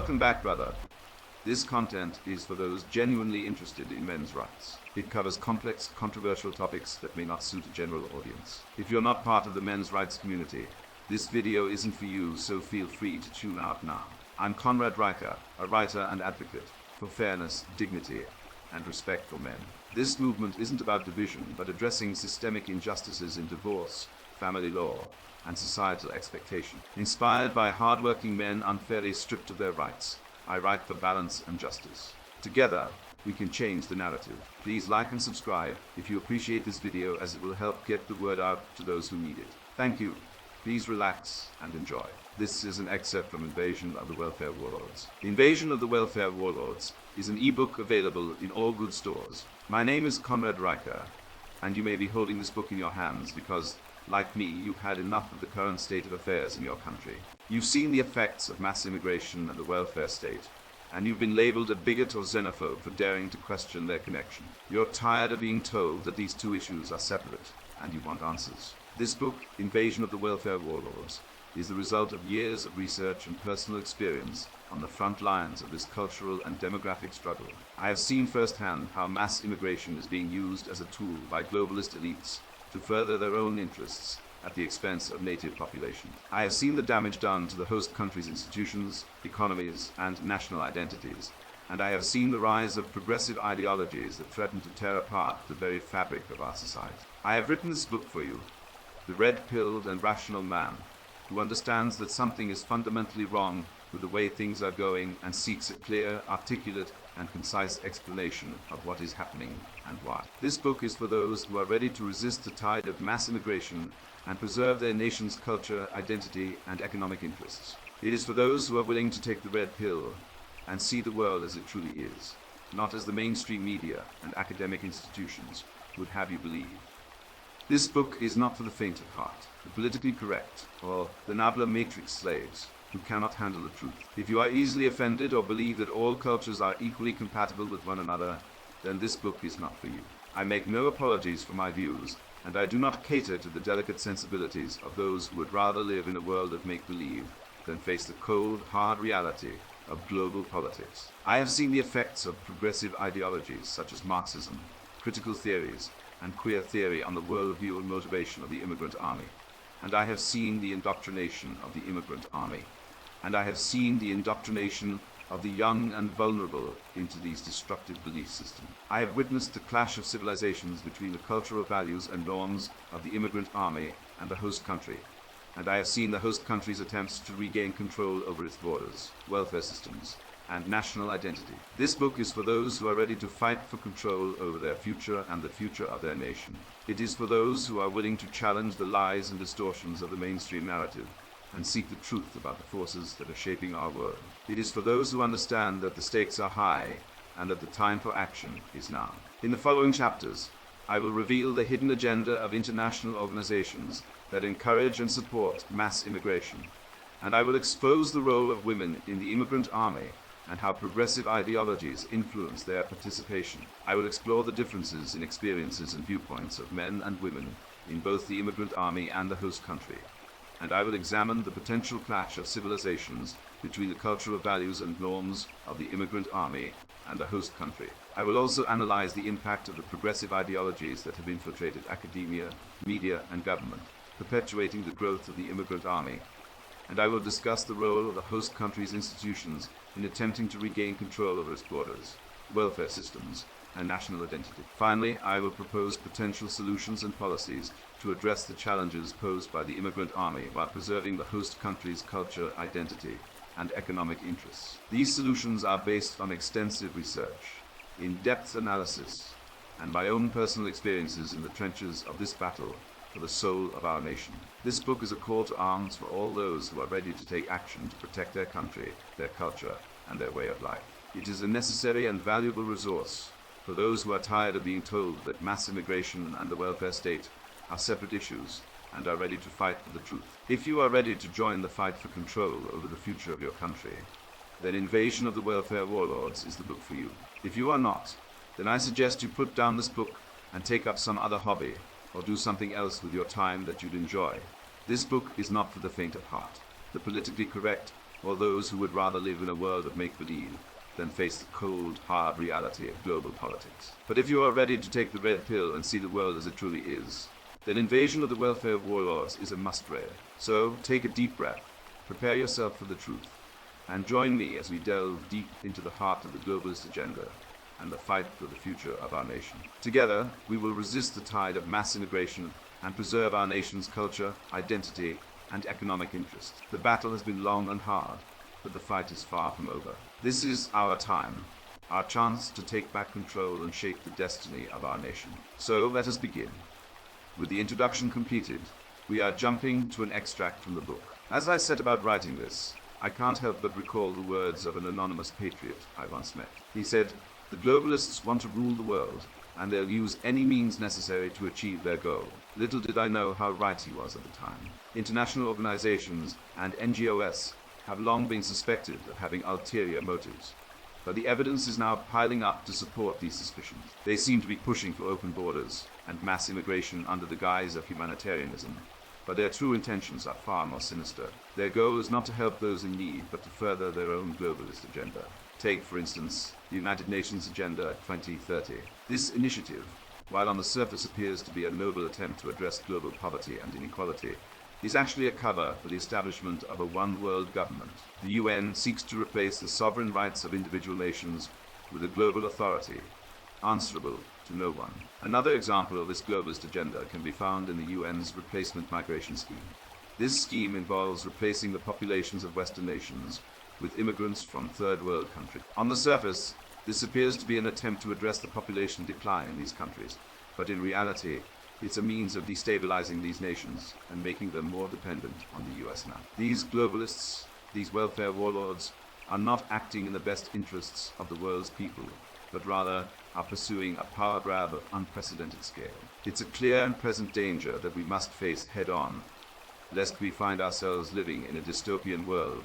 Welcome back, brother. This content is for those genuinely interested in men's rights. It covers complex, controversial topics that may not suit a general audience. If you're not part of the men's rights community, this video isn't for you, so feel free to tune out now. I'm Conrad Riker, a writer and advocate for fairness, dignity, and respect for men. This movement isn't about division, but addressing systemic injustices in divorce, family law, and societal expectation. Inspired by hardworking men unfairly stripped of their rights, I write for balance and justice. Together, we can change the narrative. Please like and subscribe if you appreciate this video, as it will help get the word out to those who need it. Thank you. Please relax and enjoy. This is an excerpt from Invasion of the Welfare Warlords. The Invasion of the Welfare Warlords is an ebook available in all good stores. My name is Conrad Riker, and you may be holding this book in your hands because, like me, you've had enough of the current state of affairs in your country. You've seen the effects of mass immigration and the welfare state, and you've been labeled a bigot or xenophobe for daring to question their connection. You're tired of being told that these two issues are separate, and you want answers. This book, Invasion of the Welfare Warlords, is the result of years of research and personal experience on the front lines of this cultural and demographic struggle. I have seen firsthand how mass immigration is being used as a tool by globalist elites to further their own interests at the expense of native populations. I have seen the damage done to the host country's institutions, economies, and national identities, and I have seen the rise of progressive ideologies that threaten to tear apart the very fabric of our society. I have written this book for you, the red-pilled and rational man who understands that something is fundamentally wrong with the way things are going and seeks a clear, articulate, and concise explanation of what is happening and why. This book is for those who are ready to resist the tide of mass immigration and preserve their nation's culture, identity, and economic interests. It is for those who are willing to take the red pill and see the world as it truly is, not as the mainstream media and academic institutions would have you believe. This book is not for the faint of heart, the politically correct, or the nabla matrix slaves who cannot handle the truth. If you are easily offended or believe that all cultures are equally compatible with one another, then this book is not for you. I make no apologies for my views, and I do not cater to the delicate sensibilities of those who would rather live in a world of make-believe than face the cold, hard reality of global politics. I have seen the effects of progressive ideologies such as Marxism, critical theories, and queer theory on the worldview and motivation of the immigrant army. And I have seen the indoctrination of the immigrant army. And I have seen the indoctrination of the young and vulnerable into these destructive belief systems. I have witnessed the clash of civilizations between the cultural values and norms of the immigrant army and the host country. And I have seen the host country's attempts to regain control over its borders, welfare systems, and national identity. This book is for those who are ready to fight for control over their future and the future of their nation. It is for those who are willing to challenge the lies and distortions of the mainstream narrative and seek the truth about the forces that are shaping our world. It is for those who understand that the stakes are high and that the time for action is now. In the following chapters, I will reveal the hidden agenda of international organizations that encourage and support mass immigration, and I will expose the role of women in the immigrant army and how progressive ideologies influence their participation. I will explore the differences in experiences and viewpoints of men and women in both the immigrant army and the host country. And I will examine the potential clash of civilizations between the cultural values and norms of the immigrant army and the host country. I will also analyze the impact of the progressive ideologies that have infiltrated academia, media, and government, perpetuating the growth of the immigrant army. And I will discuss the role of the host country's institutions in attempting to regain control over its borders, welfare systems, and national identity. Finally, I will propose potential solutions and policies to address the challenges posed by the immigrant army while preserving the host country's culture, identity, and economic interests. These solutions are based on extensive research, in-depth analysis, and my own personal experiences in the trenches of this battle for the soul of our nation. This book is a call to arms for all those who are ready to take action to protect their country, their culture, and their way of life. It is a necessary and valuable resource for those who are tired of being told that mass immigration and the welfare state are separate issues and are ready to fight for the truth. If you are ready to join the fight for control over the future of your country, then Invasion of the Welfare Warlords is the book for you. If you are not, then I suggest you put down this book and take up some other hobby or do something else with your time that you'd enjoy. This book is not for the faint of heart. The politically correct or those who would rather live in a world of make-believe than face the cold, hard reality of global politics. But if you are ready to take the red pill and see the world as it truly is, then Invasion of the Welfare of Warlords is a must-read. So take a deep breath, prepare yourself for the truth, and join me as we delve deep into the heart of the globalist agenda and the fight for the future of our nation. Together, we will resist the tide of mass immigration and preserve our nation's culture, identity, and economic interests. The battle has been long and hard, but the fight is far from over. This is our time, our chance to take back control and shape the destiny of our nation. So let us begin. With the introduction completed, we are jumping to an extract from the book. As I set about writing this, I can't help but recall the words of an anonymous patriot I once met. He said, "The globalists want to rule the world, and they'll use any means necessary to achieve their goal." Little did I know how right he was at the time. International organizations and NGOs have long been suspected of having ulterior motives, but the evidence is now piling up to support these suspicions. They seem to be pushing for open borders and mass immigration under the guise of humanitarianism, but their true intentions are far more sinister. Their goal is not to help those in need, but to further their own globalist agenda. Take, for instance, the United Nations Agenda 2030. This initiative, while on the surface appears to be a noble attempt to address global poverty and inequality, is actually a cover for the establishment of a one-world government. The UN seeks to replace the sovereign rights of individual nations with a global authority, answerable to no one. Another example of this globalist agenda can be found in the UN's replacement migration scheme. This scheme involves replacing the populations of Western nations with immigrants from third world countries. On the surface, this appears to be an attempt to address the population decline in these countries, but in reality, it's a means of destabilizing these nations and making them more dependent on the US now. These globalists, these welfare warlords, are not acting in the best interests of the world's people, but rather are pursuing a power grab of unprecedented scale. It's a clear and present danger that we must face head-on, lest we find ourselves living in a dystopian world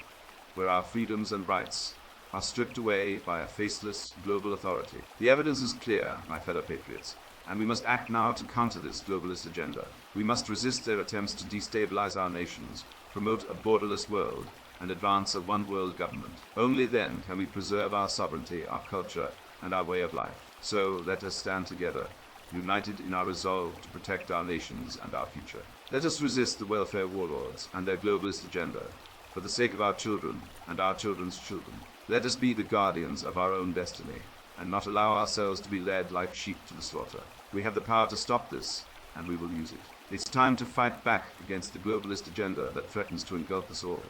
where our freedoms and rights are stripped away by a faceless global authority. The evidence is clear, my fellow patriots, and we must act now to counter this globalist agenda. We must resist their attempts to destabilize our nations, promote a borderless world, and advance a one-world government. Only then can we preserve our sovereignty, our culture, and our way of life. So let us stand together, united in our resolve to protect our nations and our future. Let us resist the welfare warlords and their globalist agenda, for the sake of our children and our children's children. Let us be the guardians of our own destiny, and not allow ourselves to be led like sheep to the slaughter. We have the power to stop this, and we will use it. It's time to fight back against the globalist agenda that threatens to engulf us all.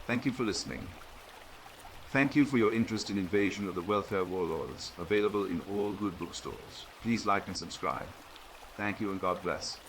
Thank you for listening. Thank you for your interest in Invasion of the Welfare Warlords, available in all good bookstores. Please like and subscribe. Thank you and God bless.